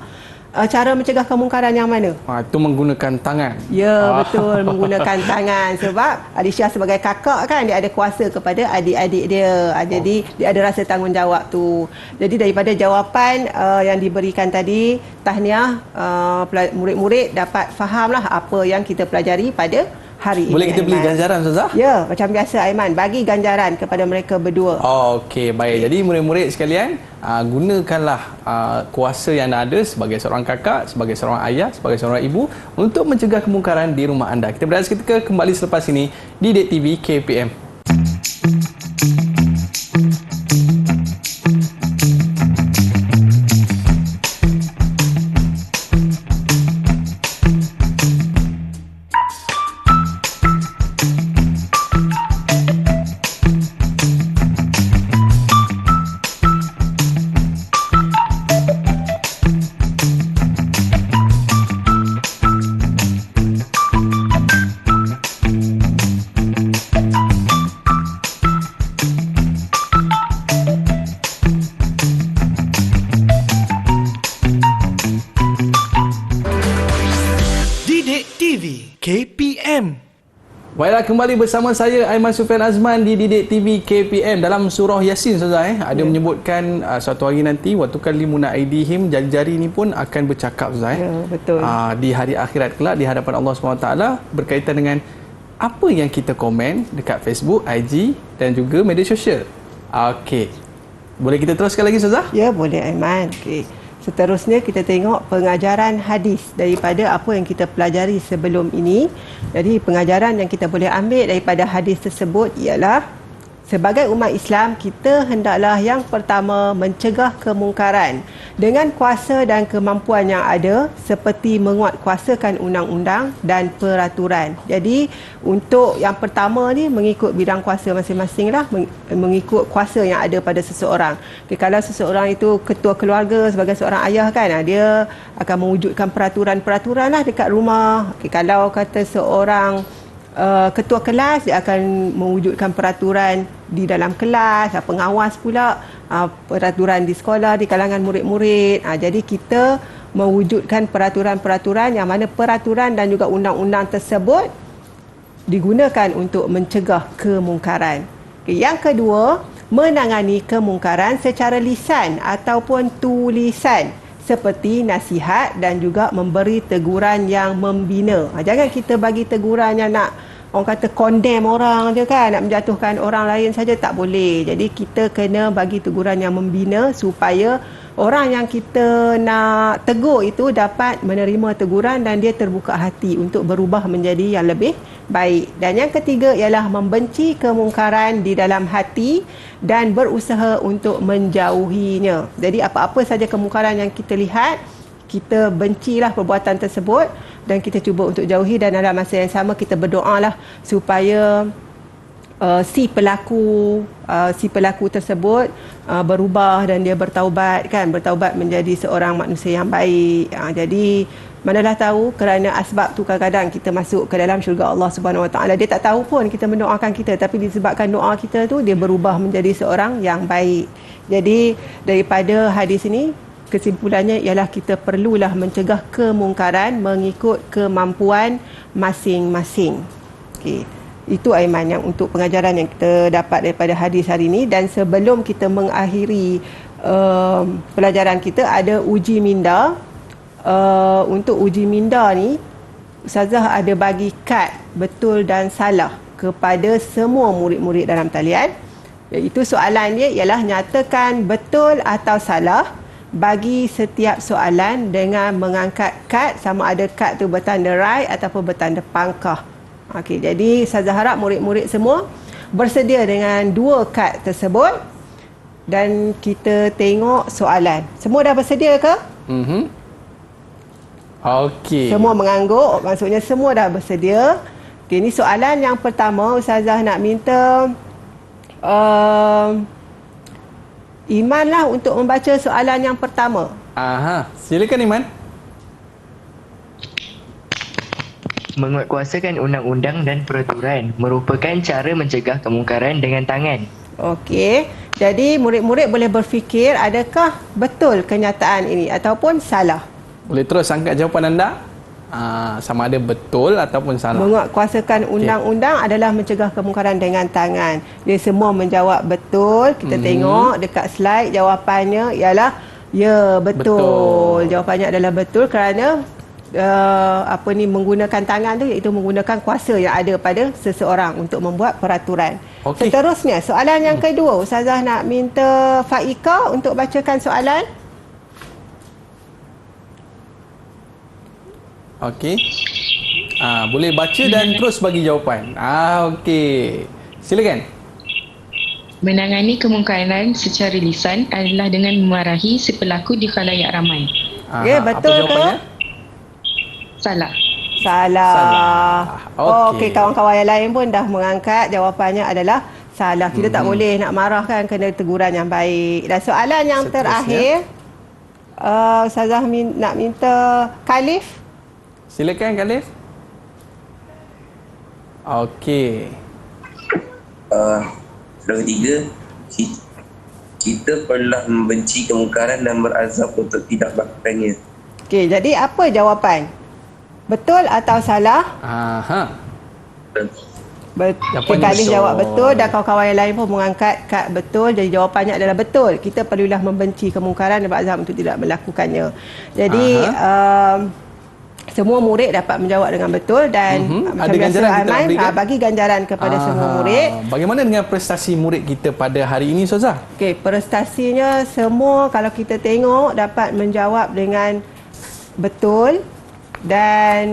cara mencegah kemungkaran yang mana? Itu menggunakan tangan. Ya, betul, menggunakan tangan. Sebab Alicia sebagai kakak kan, dia ada kuasa kepada adik-adik dia. Jadi dia ada rasa tanggungjawab tu. Jadi daripada jawapan yang diberikan tadi, tahniah, murid-murid dapat fahamlah apa yang kita pelajari pada hari ini. Boleh kita beli Aiman. ganjaran, Ustazah? Ya, macam biasa Aiman, bagi ganjaran kepada mereka berdua. Okey, baik. Jadi murid-murid sekalian, gunakanlah kuasa yang ada sebagai seorang kakak, sebagai seorang ayah, sebagai seorang ibu untuk mencegah kemungkaran di rumah anda. Kita berehat seketika, kembali selepas ini di DIK TV KPM. Didik TV KPM. Baiklah, kembali bersama saya Aiman Sufian Azman di Didik TV KPM. Dalam surah Yasin, Ustazah, ada menyebutkan suatu hari nanti waktu kalimuna aidihim, jari-jari ini pun akan bercakap, Ustazah. Ya, betul. Di hari akhirat kelak di hadapan Allah SWT berkaitan dengan apa yang kita komen dekat Facebook, IG dan juga media sosial. Okey. Boleh kita teruskan lagi, Ustazah? Ya, boleh Aiman. Okey. Seterusnya kita tengok pengajaran hadis daripada apa yang kita pelajari sebelum ini. Jadi pengajaran yang kita boleh ambil daripada hadis tersebut ialah sebagai umat Islam, kita hendaklah yang pertama mencegah kemungkaran dengan kuasa dan kemampuan yang ada, seperti menguatkuasakan undang-undang dan peraturan. Jadi untuk yang pertama ni, mengikut bidang kuasa masing-masing lah, mengikut kuasa yang ada pada seseorang. Okay, kalau seseorang itu ketua keluarga sebagai seorang ayah kan, dia akan mewujudkan peraturan-peraturan lah dekat rumah. Okay, kalau kata seorang ketua kelas, dia akan mewujudkan peraturan di dalam kelas, pengawas pula peraturan di sekolah, di kalangan murid-murid. Jadi kita mewujudkan peraturan-peraturan yang mana peraturan dan juga undang-undang tersebut digunakan untuk mencegah kemungkaran. Yang kedua, menangani kemungkaran secara lisan ataupun tulisan, seperti nasihat dan juga memberi teguran yang membina. Jangan kita bagi teguran yang nak, orang kata, condemn orang je kan, nak menjatuhkan orang lain saja, tak boleh. Jadi kita kena bagi teguran yang membina supaya orang yang kita nak tegur itu dapat menerima teguran dan dia terbuka hati untuk berubah menjadi yang lebih baik. Dan yang ketiga ialah membenci kemungkaran di dalam hati dan berusaha untuk menjauhinya. Jadi apa-apa saja kemungkaran yang kita lihat, kita bencilah perbuatan tersebut dan kita cuba untuk jauhi, dan dalam masa yang sama kita berdoalah supaya si pelaku tersebut berubah dan dia bertaubat menjadi seorang manusia yang baik. Jadi manalah tahu, kerana asbab tu kadang-kadang kita masuk ke dalam syurga Allah Subhanahu Wa Taala. Dia tak tahu pun kita mendoakan kita, tapi disebabkan doa kita tu dia berubah menjadi seorang yang baik. Jadi daripada hadis ini, kesimpulannya ialah kita perlulah mencegah kemungkaran mengikut kemampuan masing-masing. Okey. Itu Aiman yang untuk pengajaran yang kita dapat daripada hadis hari ini. Dan sebelum kita mengakhiri pelajaran kita, ada uji minda. Untuk uji minda ni, Ustazah ada bagi kad betul dan salah kepada semua murid-murid dalam talian. Iaitu soalan dia ialah nyatakan betul atau salah bagi setiap soalan dengan mengangkat kad, sama ada kad tu bertanda right ataupun bertanda pangkah. Okey, jadi Ustazah harap murid-murid semua bersedia dengan dua kad tersebut dan kita tengok soalan. Semua dah bersedia ke? Okey. Semua mengangguk, maksudnya semua dah bersedia. Okey, ini soalan yang pertama. Ustazah nak minta Iman lah untuk membaca soalan yang pertama. Silakan Iman. Menguatkuasakan undang-undang dan peraturan merupakan cara mencegah kemungkaran dengan tangan. Okey. Jadi murid-murid boleh berfikir adakah betul kenyataan ini ataupun salah. Boleh terus angkat jawapan anda. Sama ada betul ataupun salah. Menguatkuasakan undang-undang adalah mencegah kemungkaran dengan tangan. Dia semua menjawab betul. Kita tengok dekat slide jawapannya ialah ya, betul. Jawapannya adalah betul kerana menggunakan tangan tu iaitu menggunakan kuasa yang ada pada seseorang untuk membuat peraturan. Okey. Seterusnya, soalan yang kedua, Ustazah nak minta Faika untuk bacakan soalan. Okey. Boleh baca dan terus bagi jawapan. Okey. Silakan. Menangani kemungkaran secara lisan adalah dengan memarahi si pelaku di khalayak ramai. Ya, betul apa ke? jawapannya? Salah. Salah. Okey. Okey, kawan-kawan yang lain pun dah mengangkat jawapannya adalah salah. Kita tak boleh nak marah kan, kena teguran yang baik. Dan soalan yang terakhir, Ustazah nak minta Khalif. Silakan Khalif. Okey. Soalan ketiga, kita pernah membenci kemungkaran dan berazam untuk tidak melakukannya. Okey, jadi apa jawapan? Betul atau salah? Jawapannya Khalif betul. jawab betul dan kawan-kawan yang lain pun mengangkat kad betul. Jadi jawapannya adalah betul. Kita perlulah membenci kemungkaran dan berazam untuk tidak melakukannya. Jadi semua murid dapat menjawab dengan betul dan macam Ada biasa ganjaran kita nak Aiman berikan? bagi ganjaran kepada semua murid. Bagaimana dengan prestasi murid kita pada hari ini, Ustazah? Okey, prestasinya semua kalau kita tengok dapat menjawab dengan betul dan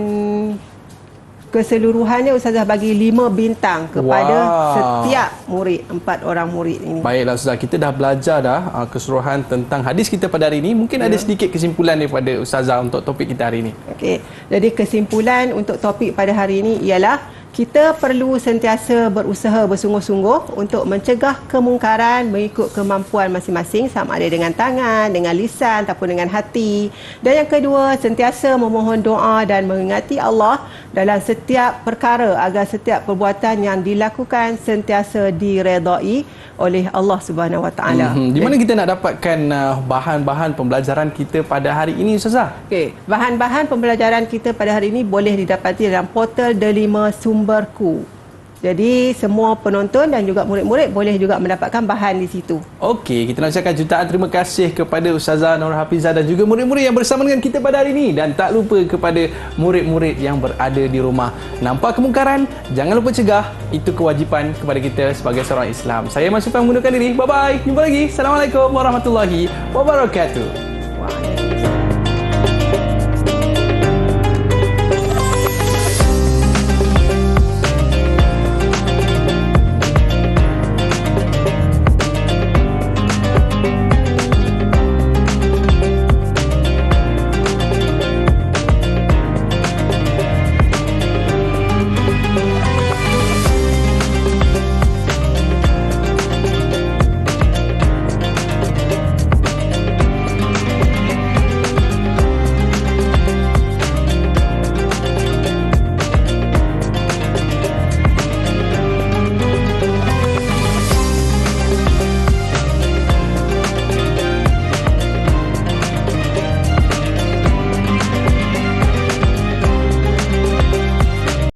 keseluruhannya Ustazah bagi 5 bintang kepada setiap murid, 4 orang murid ini. Baiklah Ustazah, kita dah belajar keseluruhan tentang hadis kita pada hari ini. Mungkin ada sedikit kesimpulan daripada Ustazah untuk topik kita hari ini. Okey. Jadi kesimpulan untuk topik pada hari ini ialah kita perlu sentiasa berusaha bersungguh-sungguh untuk mencegah kemungkaran mengikut kemampuan masing-masing, sama ada dengan tangan, dengan lisan ataupun dengan hati. Dan yang kedua, sentiasa memohon doa dan mengingati Allah dalam setiap perkara agar setiap perbuatan yang dilakukan sentiasa diredai oleh Allah Subhanahu Wa Taala. Di mana kita nak dapatkan bahan-bahan pembelajaran kita pada hari ini, Ustazah? Okey, bahan-bahan pembelajaran kita pada hari ini boleh didapati dalam portal Delima Sumberku. Jadi semua penonton dan juga murid-murid boleh juga mendapatkan bahan di situ. Okey, kita nak ucapkan jutaan terima kasih kepada Ustazah Nur Hafizah dan juga murid-murid yang bersama dengan kita pada hari ini. Dan tak lupa kepada murid-murid yang berada di rumah. Nampak kemungkaran? Jangan lupa cegah. Itu kewajipan kepada kita sebagai seorang Islam. Saya Mas Supang mengundurkan diri. Bye-bye. Jumpa lagi. Assalamualaikum warahmatullahi wabarakatuh.